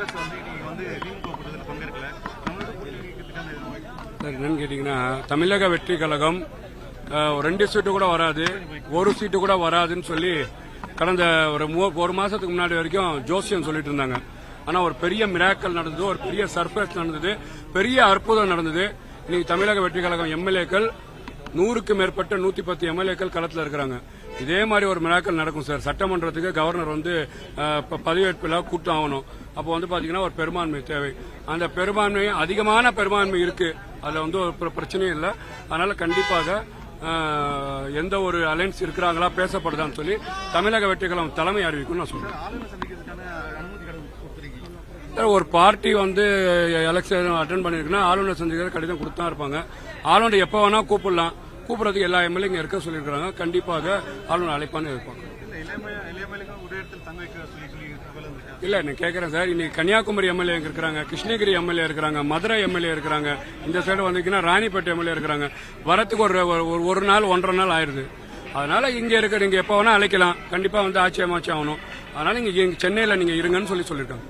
காங்கிரஸ் வந்து திமுக கூட்டத்தில் பங்கேற்கல. என்னன்னு கேட்டீங்கன்னா, தமிழக வெற்றி கழகம் 2 சீட்டு கூட வராது, 1 சீட்டு கூட வராதுன்னு சொல்லி கடந்த ஒரு மாசத்துக்கு முன்னாடி வரைக்கும் ஜோசியம் சொல்லிட்டு இருந்தாங்க. ஆனா ஒரு பெரிய மிராக்கல் நடந்தது, ஒரு பெரிய சர்ப்ரைஸ் நடந்தது, பெரிய அற்புதம் நடந்தது. இன்னைக்கு தமிழக வெற்றி கழகம் எம்எல்ஏக்கள் 100க்கு மேற்பட்ட 110 எம்எல்ஏக்கள் களத்தில் இருக்கிறாங்க. இதே மாதிரி ஒரு மிராக்கல் நடக்கும் சார். சட்டமன்றத்துக்கு கவர்னர் வந்து பதவியேற்பில் கூட்டம் ஆகணும். அப்போ வந்து பாத்தீங்கன்னா ஒரு பெரும்பான்மை தேவை. அந்த பெரும்பான்மை அதிகமான பெரும்பான்மை இருக்கு, அதுல வந்து ஒரு பிரச்சனையும் இல்லை. அதனால கண்டிப்பாக எந்த ஒரு அலைன்ஸ் இருக்கிறாங்களா பேசப்படுதான்னு சொல்லி தமிழக வெற்றி கழகம் தலைமை அறிவிக்கும் நான் சொல்றேன். ஒரு பார்ட்டி வந்து எலெக்ஷன் அட்டென்ட் பண்ணிருக்குன்னா ஆளுநர் சந்திக்கிற கடிதம் கொடுத்தா இருப்பாங்க. ஆளுநர் எப்ப வேணா கூப்பிடலாம், கூப்பிடறதுக்கு எல்லா எம்எல்ஏ இங்க இருக்க சொல்லியிருக்காங்க. கண்டிப்பாக ஆளுநர் அழைப்பான்னு இருப்பாங்க. இல்ல நான் கேட்கறேன் சார், இன்னைக்கு கன்னியாகுமரி எம்எல்ஏ இருக்கிறாங்க, கிருஷ்ணகிரி எம்எல்ஏ இருக்கிறாங்க, மதுரை எம்எல்ஏ இருக்கிறாங்க, இந்த சைடு வந்தீங்கன்னா ராணிப்பேட்டை எம்எல்ஏ இருக்கிறாங்க. வரத்துக்கு ஒரு நாள் 1.5 நாள் ஆயிருது. அதனால இங்க எப்ப வேணா அழைக்கலாம், கண்டிப்பா வந்து ஆட்சி அமைச்சு ஆகணும். அதனால இங்க சென்னையில நீங்க இருங்கன்னு சொல்லியிருக்காங்க.